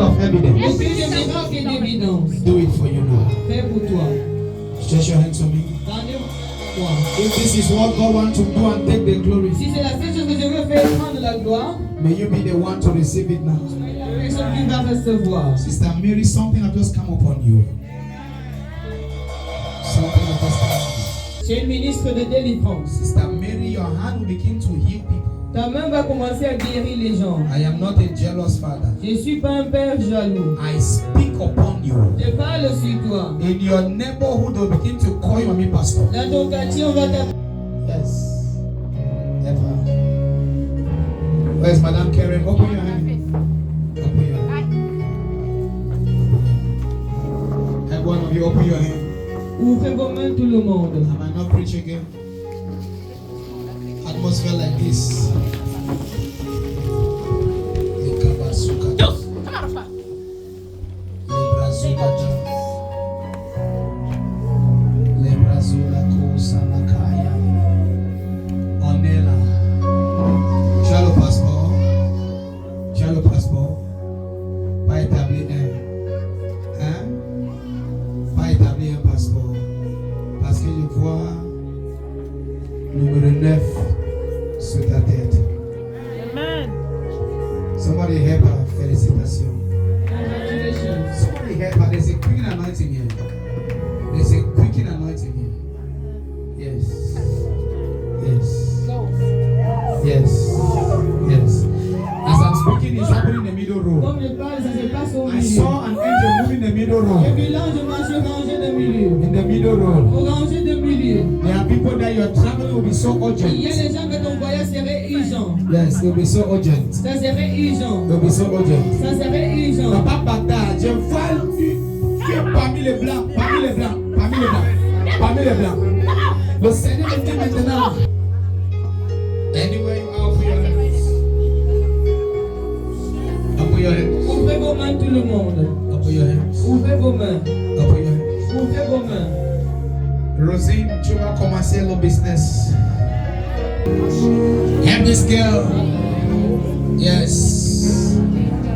of evidence. Le Dieu de miracle et d'évidence. Do it for you now. Fais pour toi. Stretch your hands to me. Tendez-moi. If this is what God wants to do and take the glory, Si c'est la seule chose que je veux faire, prendre la gloire, may you be the one to receive it now. la personne qui va recevoir. Sister Mary, something has just come upon you. Something has just come upon you. Tu es une ministre de délivrance. Sister Mary, your hand will begin to heal people. Ta main va commencer à guérir les gens. I am not a jealous father. Je ne suis pas un père jaloux. I speak upon you. Je parle sur toi. In your neighborhood, they'll begin to call you me pastor. Dans ton quartier, on va t'appeler. Yes. Ever. Where's Madame Karen? Open your hand. Open your hand. And one of you open your hand. Ouvrez vos mains tout le monde. I might not preach again. Atmosphere like this. Numéro 9 sur ta tête. Amen. Somebody help her. Félicitations. Congratulations. Somebody help her. There's a quickening anointing here. There's a quickening anointing here. Yes. Yes. Yes. Yes. As I'm speaking, it's happening in the middle row. Comme je parle, ça se passe au I milieu. saw an angel moving in the middle row. Et puis l'ange marche rangé de milieu. In the middle row. Au rangé de milieu. There are people that your travel will be so Il y a urgent. des gens que ton voyage serait urgent. Yes, it will be so urgent. Ça serait urgent. It will be so urgent. Ça serait urgent. Papa Bata, je vois parmi les blancs, parmi les blancs, parmi les blancs, parmi les blancs. Le Seigneur me dit maintenant. Anywhere you are, open your hands. Open your hands. Ouvrez vos mains tout le monde. Open your hands. Ouvrez vos mains. Open your hands. Ouvrez vos mains. Rosine, tu vas commencer le business. Help this girl. Yes.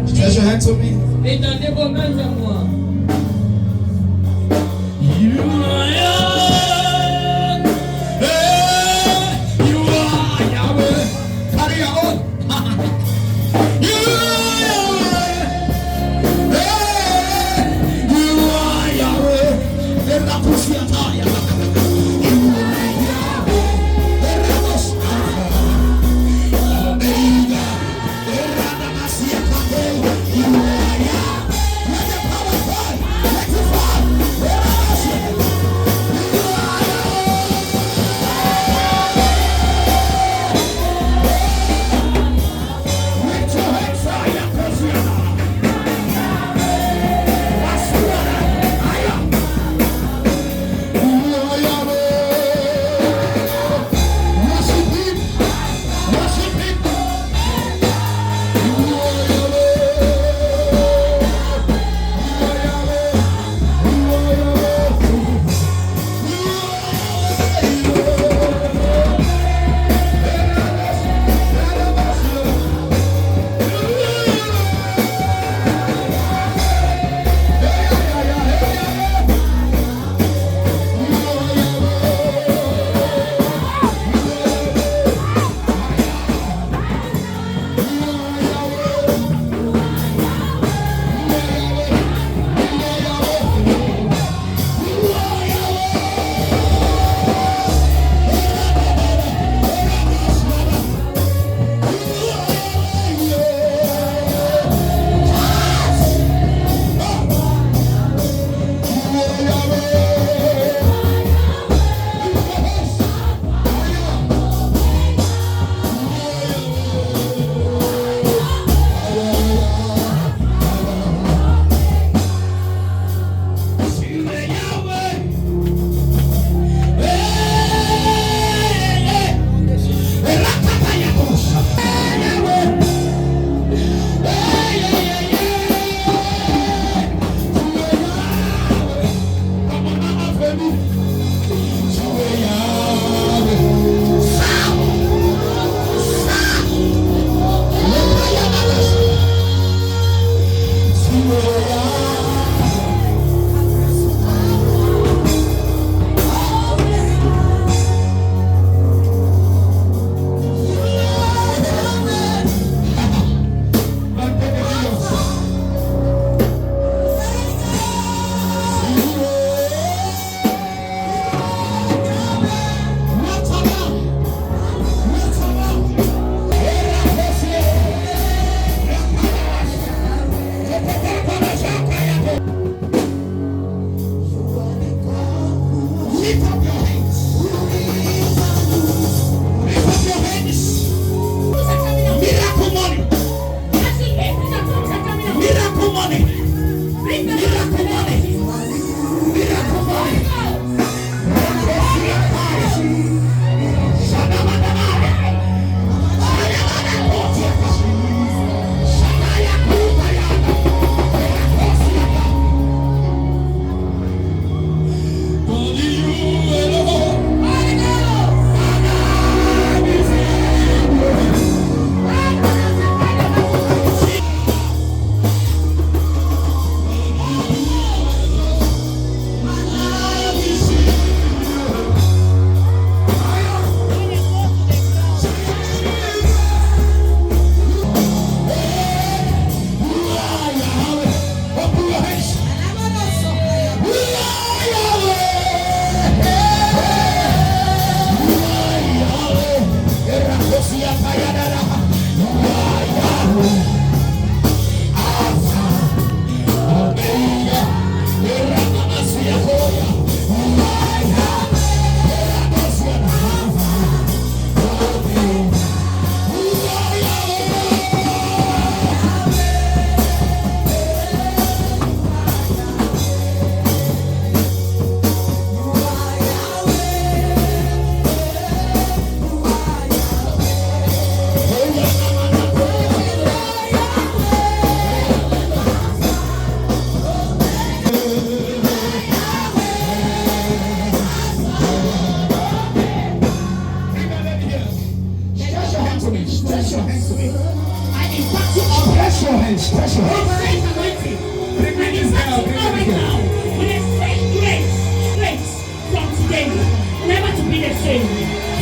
Stretch your hand to me. Étendez vos mains à moi. You are Yahweh. Carry your own. You are Yahweh. Let the pussy attire. You are Yahweh. Let the pussy attire. Omega. Let the pussy attire. You are Yahweh. Let the power fall. Let it fall. Let the pussy attire.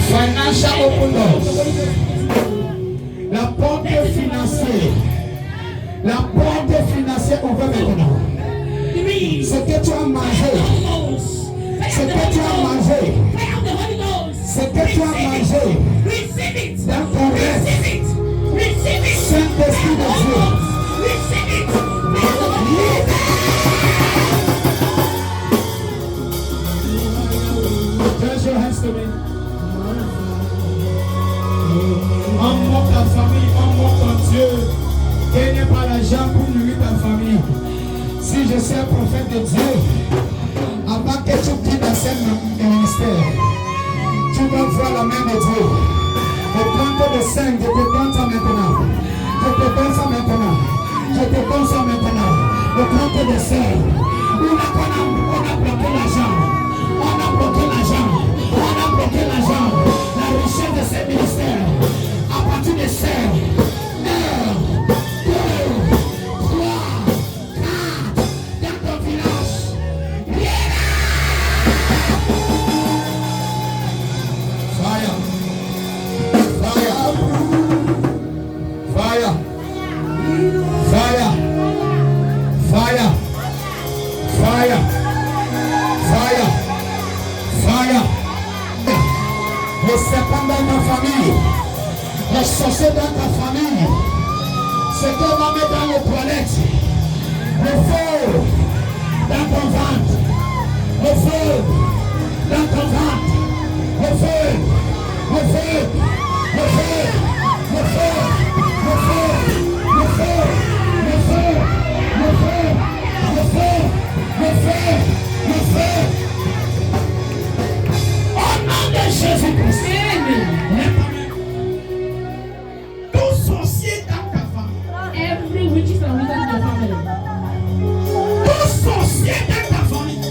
Financial open doors. La porte financière. La porte financière ouverte maintenant. Ce que tu as mangé. Ce que tu as mangé. Ce que tu as mangé. Dans ton rêve. Saint-Esprit de Dieu. Raise your hands to me. Honore ta famille, honore ton Dieu. Gagne par l'argent pour nourrir ta famille. Si je suis un prophète de Dieu, avant que tu quittes dans ce ministère, tu vas voir la main de Dieu. Je prends de 5, je te donne ça maintenant. Je te donne ça maintenant. Je te donne ça maintenant. Je prends de 5. On a bloqué l'argent. On a bloqué l'argent. On a bloqué l'argent. La richesse de ce ministère. À partir de 5. 1, 2, 3, 4. Dans ton village. Fire. Fire. Fire. Fire. Fire. Fire. Fire. Fire. Le serpent dans ta famille. Le sorcier dans ta famille. Ce qu'on va mettre dans les toilettes. Le feu dans ton ventre. Le feu dans ton ventre. Le feu. Le feu. Le feu. Le feu. Le feu. Le feu. Le feu. Le feu. Le feu. Le feu. Le feu. Au nom de Jésus-Christ. Tout sorcier dans ta famille. Every witches and wizards in your family. Tout sorcier dans ta famille.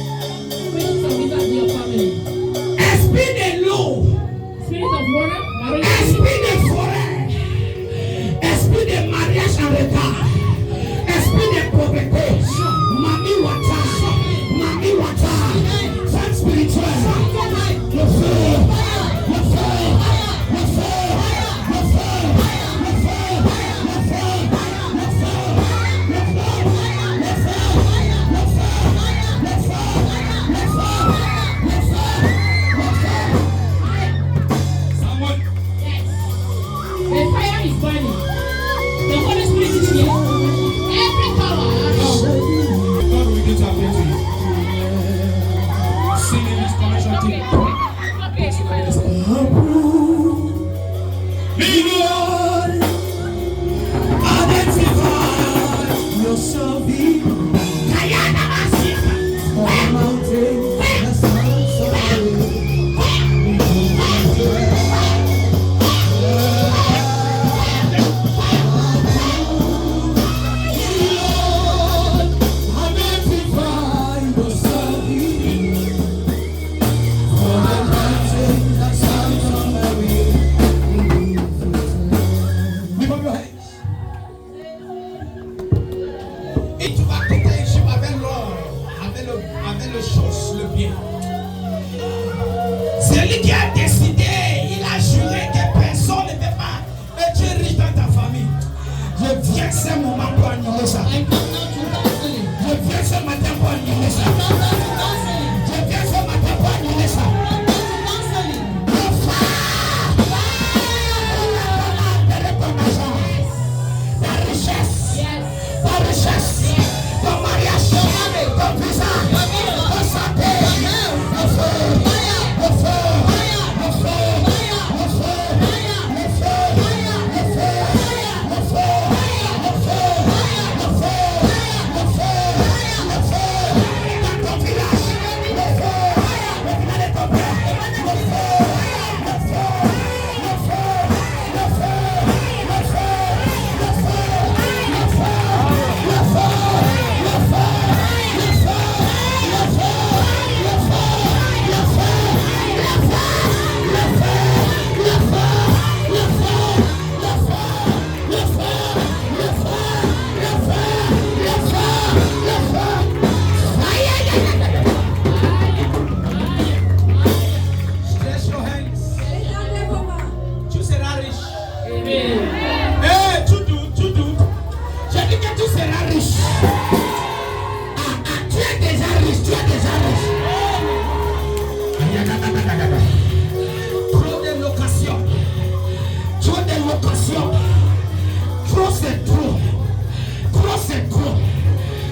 Witches and wizards in your family. Esprit de l'eau. Spirit of water, marine Esprit de forêt. Esprit de mariage en retard. to happen to you. Singing this commercial thing. Lord, identify yourself in mountain. C'est lui qui a décidé, il a juré que personne ne peut pas être riche dans ta famille. Je viens ce moment pour annuler ça. Je viens ce matin pour annuler ça. Je viens ce matin pour annuler ça. La richesse, ton mariage, ton visa, ton santé, le feu.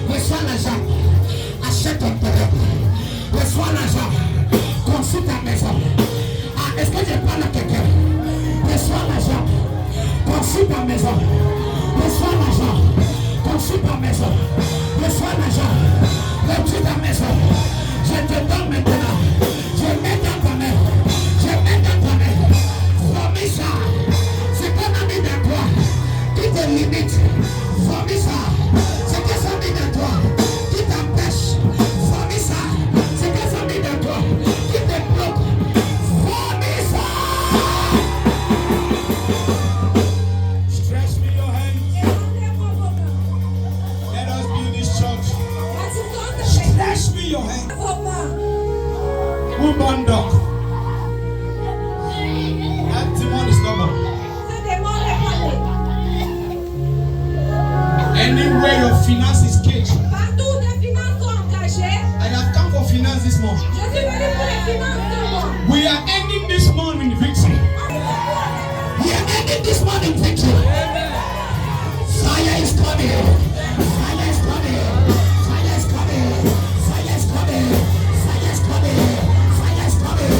Reçois l'argent, achète ton terrain. Reçois l'argent, construis ta maison. Ah, est-ce que je parle à quelqu'un? Reçois l'argent, construis ta maison. Reçois l'argent, construis ta maison. Reçois l'argent, construis ta maison. Je te donne maintenant. Je mets dans ta main. Je mets dans ta main. Vomis ça. C'est qu'on a mis dans toi qui te limite. Vomis ça. C'est que ça mis dans toi qui t'empêche. Vomis ça. C'est que ça mis dans toi qui te bloque. Vomis ça. Stretch me your hands. Let us build this church. Stretch me your hands. Woman dog. That demon is not. Anywhere your finance is caged. Partout où tes finances sont engagées. I have come for finance this morning. Je suis venu pour les finances de moi. We are ending this morning in victory. We are ending this morning in victory. Fire is coming. Fire is coming. Fire is coming. Fire is coming. Fire is coming. Fire is coming.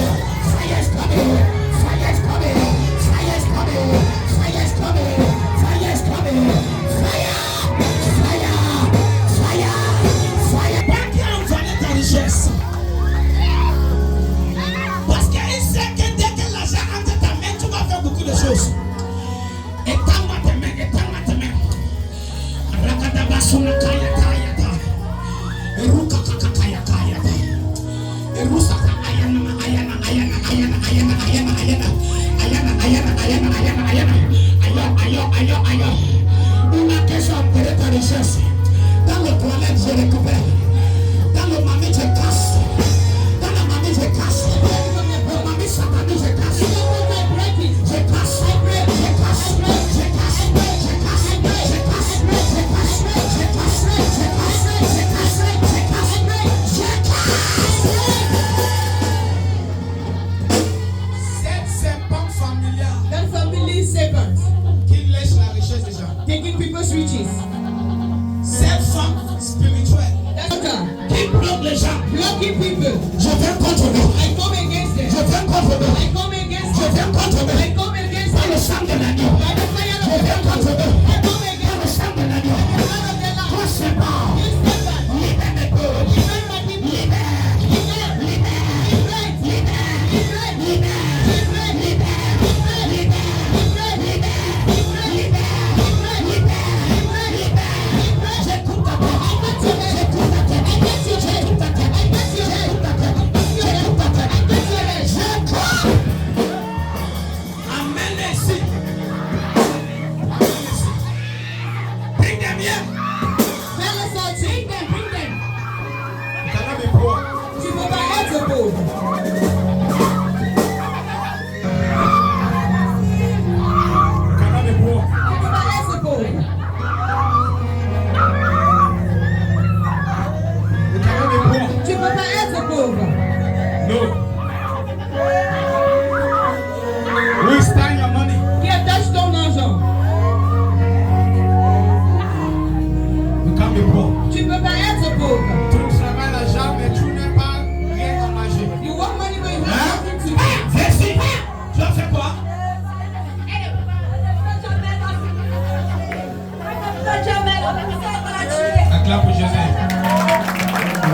Fire is coming. Fire is coming. Fire is coming. Fire is coming. Fire is coming. Fire. Parce qu'il sait que dès que l'argent entre ta main, tu vas faire beaucoup de choses. Étends-moi tes mains, étends-moi tes mains. Rakadabasuna kaya kaya ta. Eruka kakaya kaya ta. Erusaka ayana ayana ayana ayana ayana ayana ayana ayana ayana ayana ayana ayana ayo ayo ayo ayo. Una question de ta richesse. Dans le toilette, je récupère. Dans le mamie, je casse. Dans la mamie, je casse. Le mamie satané, je casse. Je casse. Je casse. Je casse. Je casse. Je casse. Je casse. Je casse. Je casse. Je casse. Je casse. Je casse. Cette serpent familial. That family serpent Qui lèche la richesse des gens. taking people's riches. Cette femme spirituelle. That bloque les gens. Blocking people. Je viens contre vous. I come against them. Je viens contre vous. I come against Je them. viens contre vous. I come against Par them. le sang de l'agneau. By the fire Je of the viens Lord. contre vous. I come Par le against sang de l'agneau. the blood of the Lamb. Toi c'est mort. You step back. Libère mes peuples. Libère my people. Libère. Libère. Libère. Libère. Libère. Libère. Libère. Libère. J'écoute ta voix. J'écoute ta tête. J'écoute ta tête. J'écoute ta tête. J'écoute ta tête. J'écoute. Amène ici. Bring them here. Bring them, bring them. You cannot be poor. Tu peux pas être pauvre. You cannot be poor. Tu peux pas être pauvre. You cannot be poor. Tu peux pas être pauvre. No. We stand your money. Qui attache ton argent. You can't be poor. Tu peux pas être pauvre. Tu travailles l'argent, mais tu n'as pas rien à manger. You want money but you Hein? have nothing to eat. Viens ici. Tu as fait quoi? Acclame pour Jésus.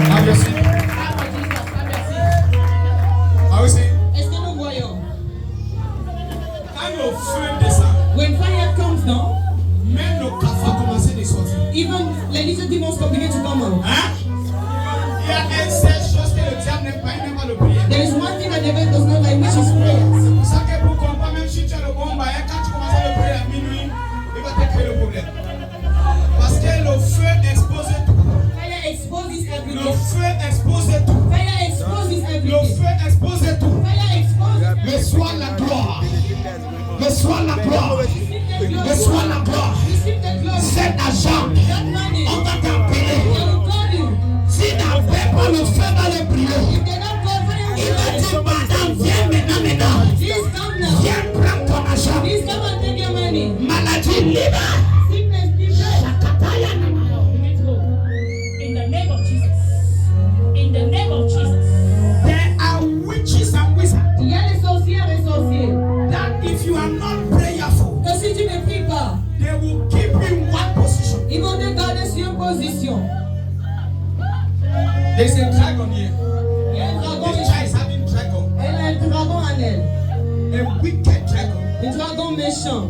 Have you seen? Clap for Jesus, clap your seat. Have you seen? Est-ce que nous voyons? Quand le feu descend, When fire comes down, même nos cafards commencent à sortir. even les little demons begin to come out. Hein? Il y a une seule chose que le diable n'aime pas, il n'aime pas le prier. There is one thing that the devil does not like, which is prayers. C'est pour ça que pour comprendre, même si tu as le bon bail, quand tu commences à le prier à minuit, il va te créer le problème. Parce que le feu expose tout. Fire exposes Le everything. feu expose tout. Fire exposes Le everything. feu expose tout. Fire exposes everything. Reçois la gloire. Reçois la gloire. Reçois la gloire. Receive the glory. Cet argent, That money. on va t'appeler. They will call you. S'il n'avait pas le feu dans le prier, If they don't call fire, il will va call dire, you. madame, viens maintenant. Please come now. Viens prendre ton argent. Please come and take your money. Maladie libre. Sickness, be blessed. Let's go. In the name of Jesus. In the name of Jesus. There are witches and wizards Il y a les sorcières et sorciers. that if you are not prayerful, Que si tu ne pries pas, they will keep you in one position. ils vont te garder sur une position. There's a dragon here. Il y a un dragon This ici. child is having dragon. Elle a un dragon en elle. A wicked dragon. Un dragon méchant.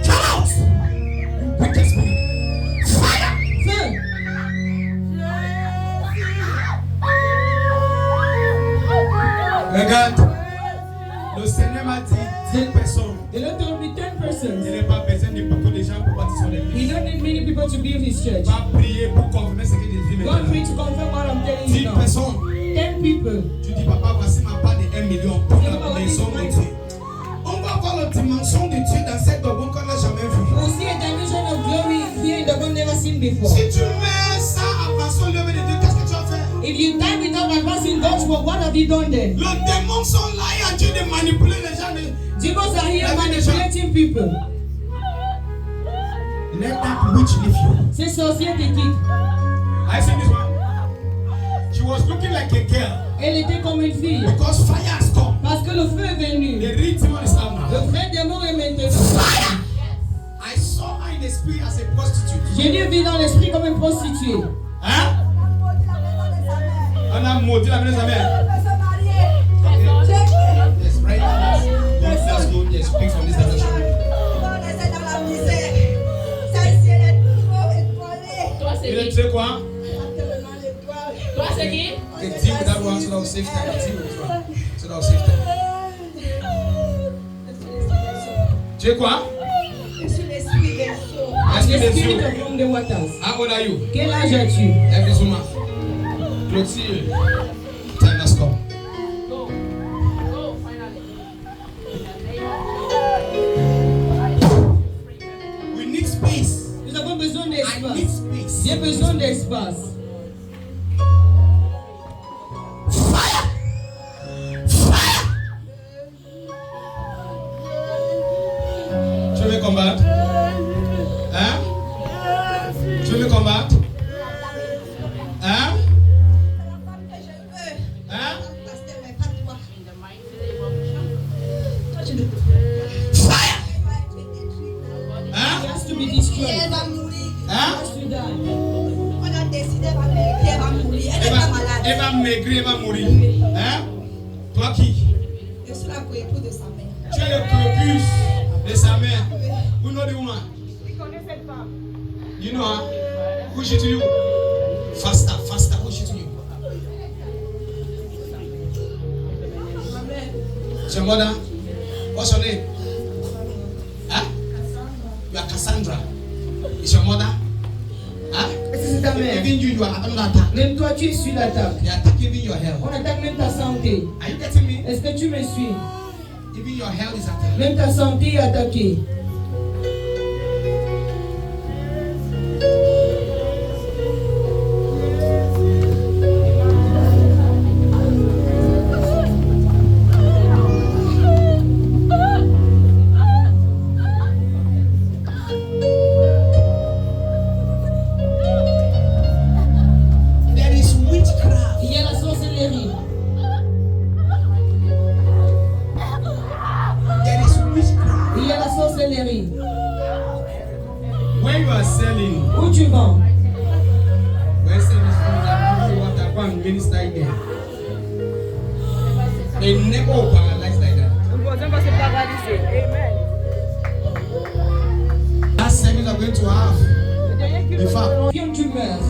Come out! Wicked spirit. Fire! Feu. Regarde. Le Seigneur m'a dit 10 personnes. The Lord told me 10 Il persons. n'est pas besoin de beaucoup de gens pour bâtir son église. He don't need many people to build his church. Va prier pour confirmer ce que Jésus me God dit. free to confirm what I'm telling 10 you now. personnes. 10 people. Tu dis, papa, voici ma part de 1 million pour la maison de Dieu. On va voir la dimension de Dieu dans cette seconde qu'on n'a jamais vue. We'll see a dimension of glory here in the one never seen before. Si tu mets ça avant son lever de Dieu, qu'est-ce que tu as fait? If you die without advancing God's work, what have you done then? Les démons sont là et en train de manipuler les gens. Demons are here manipulating people. Let that witch leave you. Ces sorciers te quittent. I see this one. She was looking like a girl Elle était comme une fille. because fire has come. Parce que le feu est venu. The real demon is out Le now. vrai démon est maintenant. Fire! I saw her in the spirit as a prostitute. Je l'ai vu dans l'esprit comme une prostituée. Hein? On a maudit la maison de sa mère. Yes, right? Yes, that's good. Yes, speak from this direction. Toi, c'est Il est qui? très quoi? Toi, c'est qui? Okay, deal with that one so that will save time. Deal with this one so that will save time. Tu es quoi? The spirit of from the waters. How old are you? Quel âge as-tu? Every woman. Clotilde. Time has come. Go. Go, finally. We need space. Nous avons besoin I need d'espace. space. J'ai besoin d'espace. Fire! Fire! Tu veux combattre? Hein? to be destroyed. Elle va mourir. Hein? Has to die. On a décidé qu'elle va maigrir, elle va mourir. Elle n'est pas malade. Elle va maigrir, elle va mourir. Hein? Toi qui? Je suis la coépouse de sa mère. Tu es le prépuce de sa mère. You know the woman? Tu connais cette femme? You know her? Who is she to you? Faster, faster. Who is she to you? Ma mère. It's your mother. What's your name? Huh? You are Cassandra. It's your mother. Huh? C'est ta mère. Even you are under attack. Même toi, tu es sur l'attaque. They are attacking even your health. On attaque même ta santé. Are you getting me? Est-ce que tu me suis? Even your health is attacked. Même ta santé est attaquée. There is witchcraft. Il y a la sorcellerie. There is witchcraft. Il y a la sorcellerie. When you are selling, Où tu vends? when service from that you want to go and minister there. They never paralyzed like that. That service are going to have. In fact, Viens, tu meurs.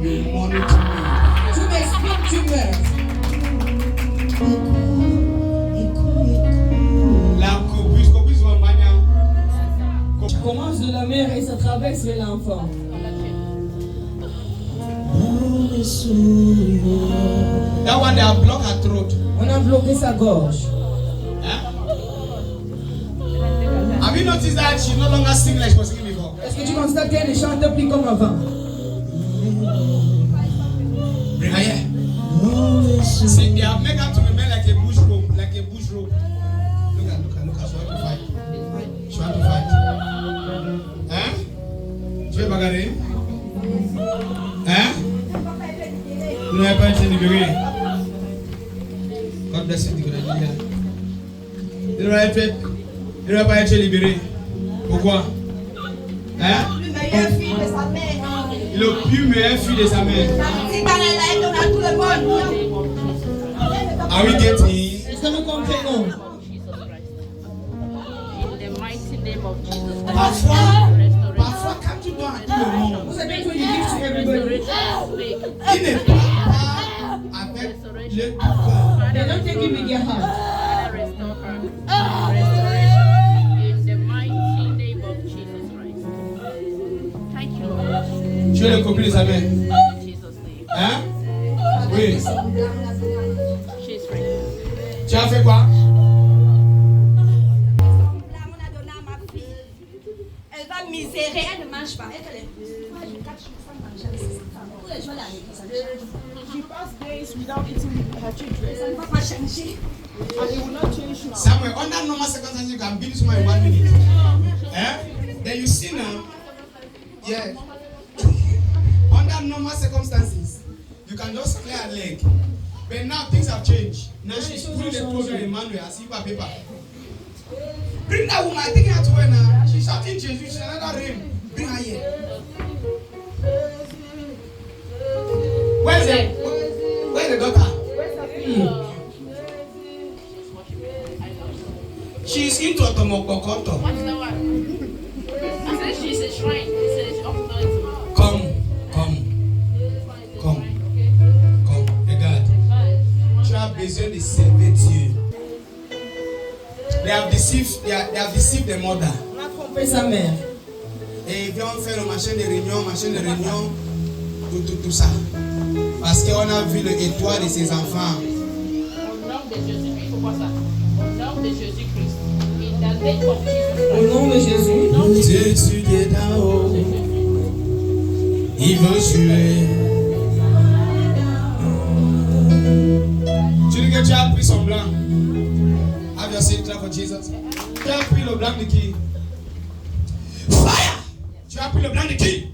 you monitor me. Tu m'exprimes, tu meurs. La copuse va manier. Tu commences de la mère et ça traverse vers l'enfant. That one they have blocked her throat. On a bloqué sa gorge. Huh? Have you noticed that she no longer sing like she was singing before? Est-ce que tu constates qu'elle ne chante plus comme avant? Bring her here. See, they have made her to remain like a bush rope, like a bush rope. Look at. She want to fight. She want to fight. Hein? Tu veux bagarrer? Hein? Vous n'avez pas été libéré. God bless you, Nicolas. Il n'aurait pas été libéré. Pourquoi? Hein? Le meilleur fils de sa mère. Le plus meilleur fils de sa mère. Si par elle on a tout le monde. Are we getting? Est-ce que nous comprenons? In the mighty name of Jesus. Parfois, quand tu dois à tout le monde, Vous savez que you give to everybody. il n'est pas avec le cœur. They don't take it with their heart. Restore her. Restoration in the mighty name of Jesus Christ. Thank you, Lord. Tu es le copine de sa mère. In Jesus' name. Hein? Oui. She's free. Tu as fait quoi? On a donné à ma fille. Elle va misérer, elle ne mange pas. Elle est 3 jours, 4 jours sans manger. Tous les jours, elle arrive, ça ne change pas. She passed days without eating her children, Ça ne va pas changer. and it will not change now. Somewhere under normal circumstances, you can beat someone in 1 minute. Eh? Then you see now. Yeah. Under normal circumstances, you can just clear a leg. But now things have changed. Now she's putting the program in manual as if a paper. Bring that woman, take her to her now. She's shouting Jesus, she's another ring. Bring her here. Where's the daughter? She's into Otomokokoto. What's the one? I said she's a shrine. She says, oh, Come. Regarde. Tu as besoin de servir Dieu. They have deceived the mother. On a trompé sa mère. Et ils viennent faire le machin de réunion, tout ça. Parce qu'on a vu l'étoile de ses enfants. Au nom de Jésus-Christ, faut voir ça. Au nom de Jésus-Christ. In the name of Jesus Au nom de Jésus. Jésus est d'en haut. Il veut jouer. Tu dis que tu as pris son blanc. Have your seat clap for Jesus. Tu as pris le blanc de qui? Fire! Tu as pris le blanc de qui?